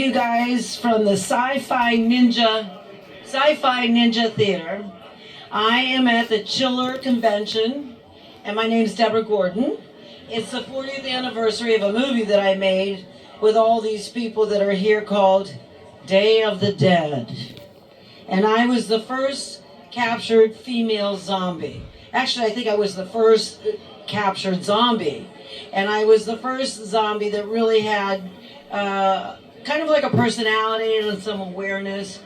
you guys from the Sci-Fi Ninja Theater. I am at the Chiller Convention, and my name's Deborah Gordon. It's the 40th anniversary of a movie that I made with all these people that are here called Day of the Dead. And I was the first captured female zombie. Actually, I think I was the first captured zombie. And I was the first zombie that really had kind of like a personality and some awareness.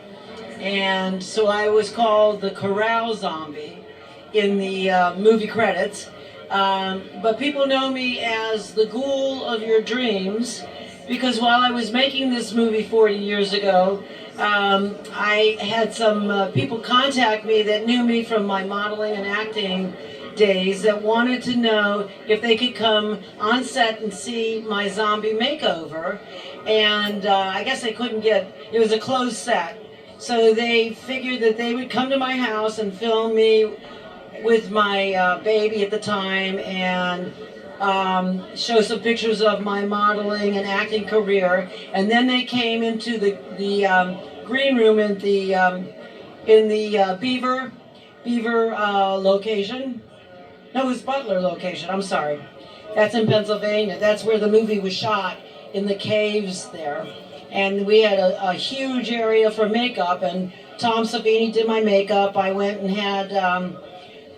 And so I was called the Corral Zombie in the movie credits. But people know me as the Ghoul of Your Dreams because while I was making this movie 40 years ago, I had some people contact me that knew me from my modeling and acting days that wanted to know if they could come on set and see my zombie makeover. And I guess they couldn't get, it was a closed set. So they figured that they would come to my house and film me with my baby at the time and show some pictures of my modeling and acting career. And then they came into the green room in the Beaver location. No, it was Butler location, I'm sorry. That's in Pennsylvania. That's where the movie was shot, in the caves there. And we had a huge area for makeup, and Tom Savini did my makeup. I went and had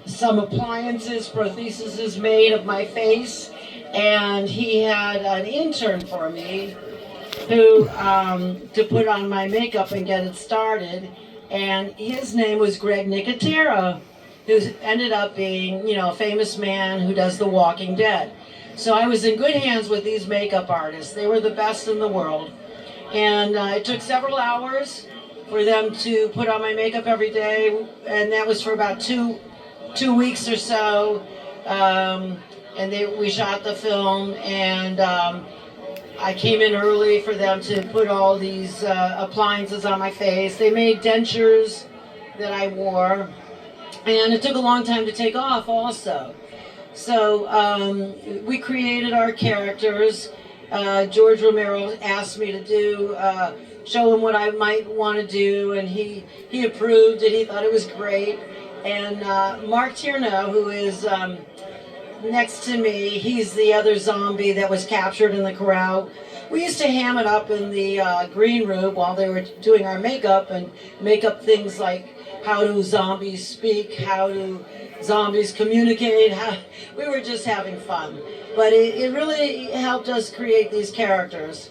some appliances, prostheses made of my face, and he had an intern for me who to put on my makeup and get it started. And his name was Greg Nicotero, who ended up being, you know, a famous man who does The Walking Dead. So I was in good hands with these makeup artists. They were the best in the world. And it took several hours for them to put on my makeup every day, and that was for about two weeks or so. We shot the film, and I came in early for them to put all these appliances on my face. They made dentures that I wore, and it took a long time to take off also. So we created our characters. George Romero asked me to show him what I might want to do, and he approved it. He thought it was great. And Mark Tierno, who is next to me, he's the other zombie that was captured in the corral. We used to ham it up in the green room while they were doing our makeup and make up things like how do zombies speak, how do zombies communicate. We were just having fun. But it really helped us create these characters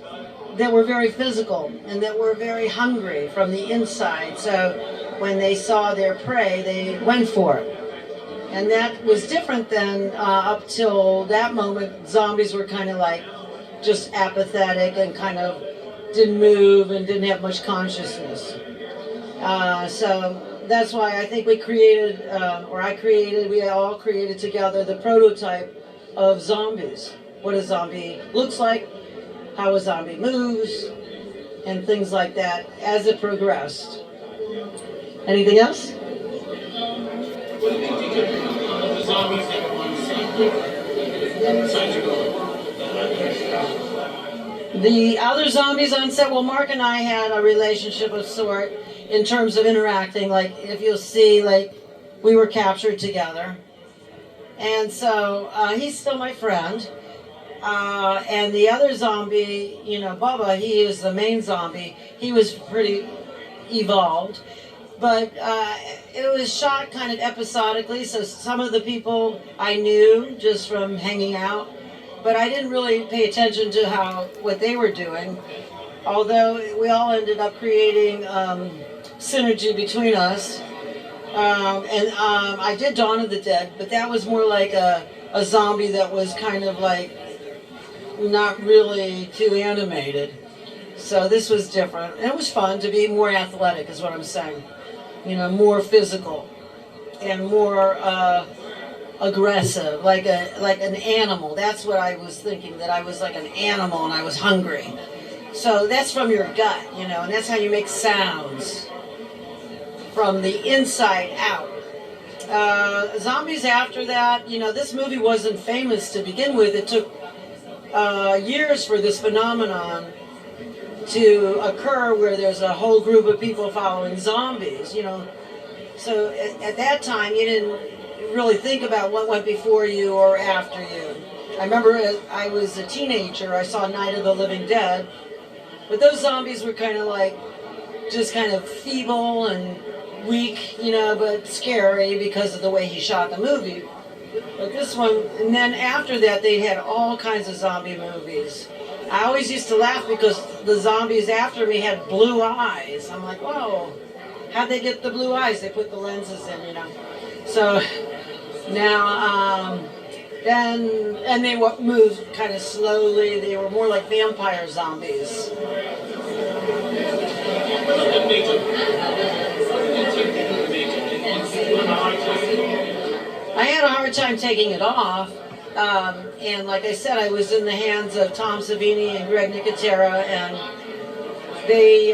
that were very physical and that were very hungry from the inside. So when they saw their prey, they went for it. And that was different than up till that moment, zombies were kind of like just apathetic and kind of didn't move and didn't have much consciousness. So that's why I think we created, we all created together the prototype of zombies. What a zombie looks like, how a zombie moves, and things like that as it progressed. Anything else? What did you think of the zombies that were on set? The other zombies on set, well, Mark and I had a relationship of sort in terms of interacting. Like, if you'll see, like, we were captured together. And so he's still my friend. And the other zombie, you know, Bubba, he is the main zombie. He was pretty evolved. But it was shot kind of episodically, so some of the people I knew just from hanging out. But I didn't really pay attention to what they were doing. Although we all ended up creating synergy between us. I did Dawn of the Dead, but that was more like a zombie that was kind of like not really too animated. So this was different. And it was fun to be more athletic is what I'm saying. You know, more physical and more aggressive, like an animal. That's what I was thinking, that I was like an animal and I was hungry. So that's from your gut, you know, and that's how you make sounds. From the inside out. Zombies after that, you know, this movie wasn't famous to begin with. It took years for this phenomenon to occur where there's a whole group of people following zombies, you know. So at that time, you didn't really think about what went before you or after you. I remember as I was a teenager, I saw Night of the Living Dead, but those zombies were kind of like, just kind of feeble and weak, you know, but scary because of the way he shot the movie. But this one, and then after that, they had all kinds of zombie movies. I always used to laugh because the zombies after me had blue eyes. I'm like, whoa, how'd they get the blue eyes? They put the lenses in, you know. So now, and they moved kind of slowly. They were more like vampire zombies. I had a hard time taking it off, and like I said, I was in the hands of Tom Savini and Greg Nicotera, and they,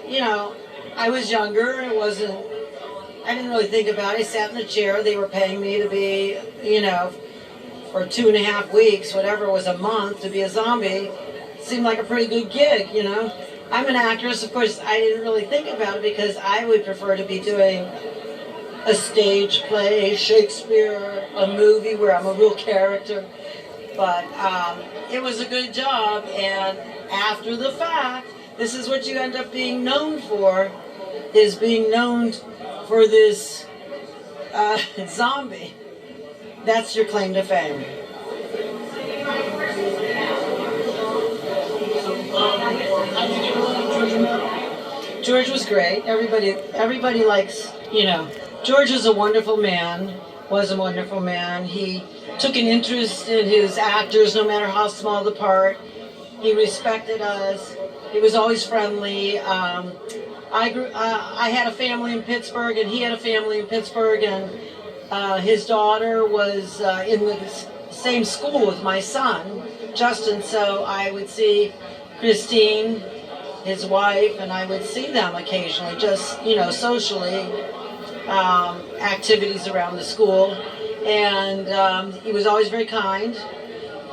you know, I was younger, and I didn't really think about it. I sat in the chair. They were paying me to be, you know, for 2.5 weeks, whatever it was, a month, to be a zombie. It seemed like a pretty good gig, you know. I'm an actress, of course. I didn't really think about it because I would prefer to be doing a stage play, Shakespeare, a movie where I'm a real character. But it was a good job, and after the fact, this is what you end up being known for, is being known for this zombie. That's your claim to fame. George was great. Everybody likes, you know, George is a wonderful man, was a wonderful man. He took an interest in his actors no matter how small the part. He respected us. He was always friendly. I had a family in Pittsburgh, and he had a family in Pittsburgh, and his daughter was in the same school with my son, Justin, so I would see Christine, his wife, and I would see them occasionally, just, you know, socially, activities around the school. And he was always very kind.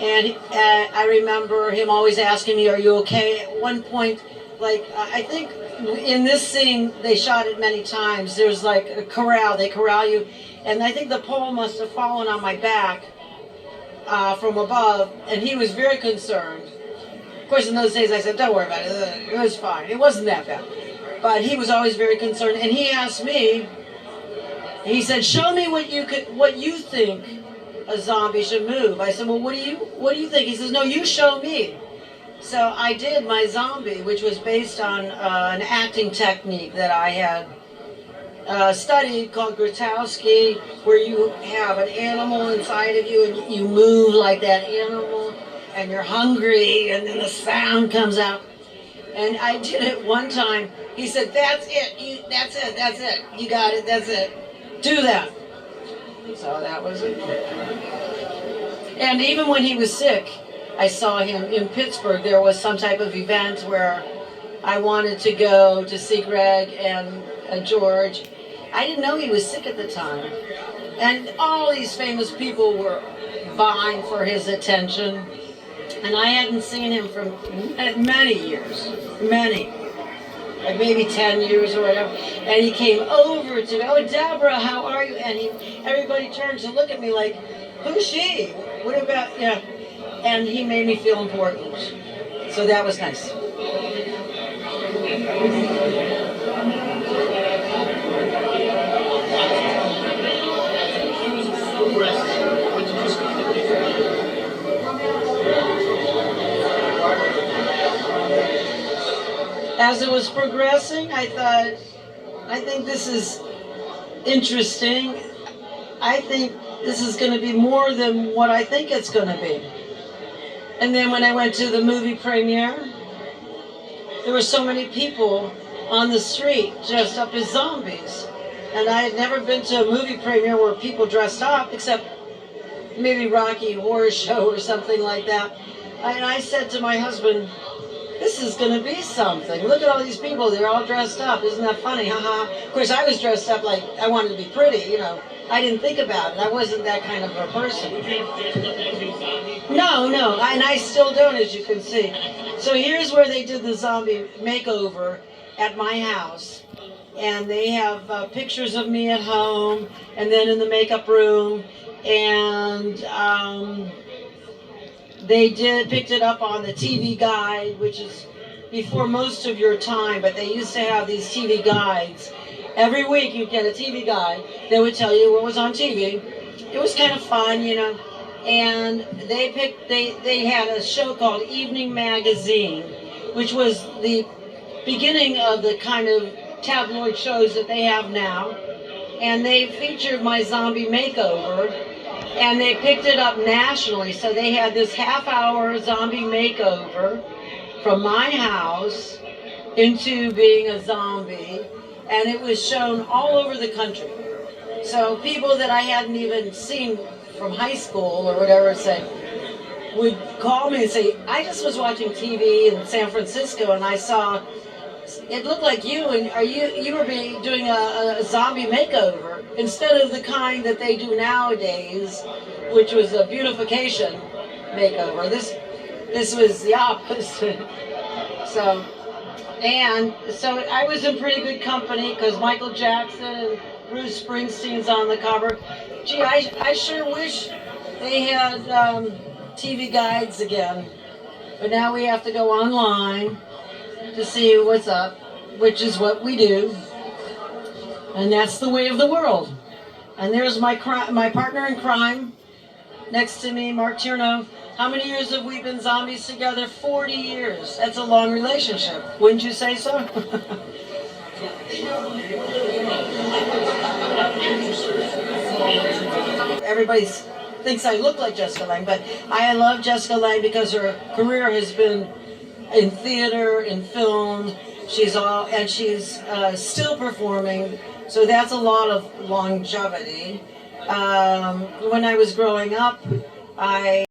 And I remember him always asking me, "Are you okay?" At one point, like, I think in this scene, they shot it many times. There's like a corral, they corral you. And I think the pole must have fallen on my back from above. And he was very concerned. Of course, in those days, I said, "Don't worry about it. It was fine. It wasn't that bad." But he was always very concerned. And he asked me, he said, "Show me what you think a zombie should move." I said, "Well, what do you think?" He says, "No, you show me." So I did my zombie, which was based on an acting technique that I had studied called Grotowski, where you have an animal inside of you and you move like that animal, and you're hungry, and then the sound comes out. And I did it one time. He said, "That's it. That's it. You got it. That's it. Do that." So that was it. And even when he was sick, I saw him in Pittsburgh. There was some type of event where I wanted to go to see Greg and George. I didn't know he was sick at the time. And all these famous people were vying for his attention. And I hadn't seen him for many years. Many. Like maybe 10 years or whatever. And he came over to me, "Oh, Deborah, how are you?" And everybody turned to look at me like, "Who's she? What about," you know? And he made me feel important. So that was nice. As it was progressing, I thought, I think this is interesting. I think this is going to be more than what I think it's going to be. And then when I went to the movie premiere, there were so many people on the street dressed up as zombies. And I had never been to a movie premiere where people dressed up, except maybe Rocky Horror Show or something like that. And I said to my husband, "This is going to be something. Look at all these people. They're all dressed up. Isn't that funny? Haha." Of course, I was dressed up like I wanted to be pretty, you know. I didn't think about it. I wasn't that kind of a person. No, and I still don't, as you can see. So here's where they did the zombie makeover at my house. And they have pictures of me at home and then in the makeup room. And they picked it up on the TV guide, which is before most of your time, but they used to have these TV guides. Every week you'd get a TV guide that would tell you what was on TV. It was kind of fun, you know. And they had a show called Evening Magazine, which was the beginning of the kind of tabloid shows that they have now. And they featured my zombie makeover, and they picked it up nationally. So they had this half-hour zombie makeover from my house into being a zombie, and it was shown all over the country. So people that I hadn't even seen from high school or whatever would call me and say, I just was watching TV in San Francisco and I saw, it looked like you, and you were doing a zombie makeover instead of the kind that they do nowadays, which was a beautification makeover. This was the opposite. So I was in pretty good company because Michael Jackson and Bruce Springsteen's on the cover. Gee, I sure wish they had TV guides again. But now we have to go online to see what's up, which is what we do. And that's the way of the world. And there's my partner in crime next to me, Mark Tierno. How many years have we been zombies together? 40 years. That's a long relationship. Wouldn't you say so? Everybody thinks I look like Jessica Lange, but I love Jessica Lange because her career has been in theater, in film. She's still performing, so that's a lot of longevity. When I was growing up, I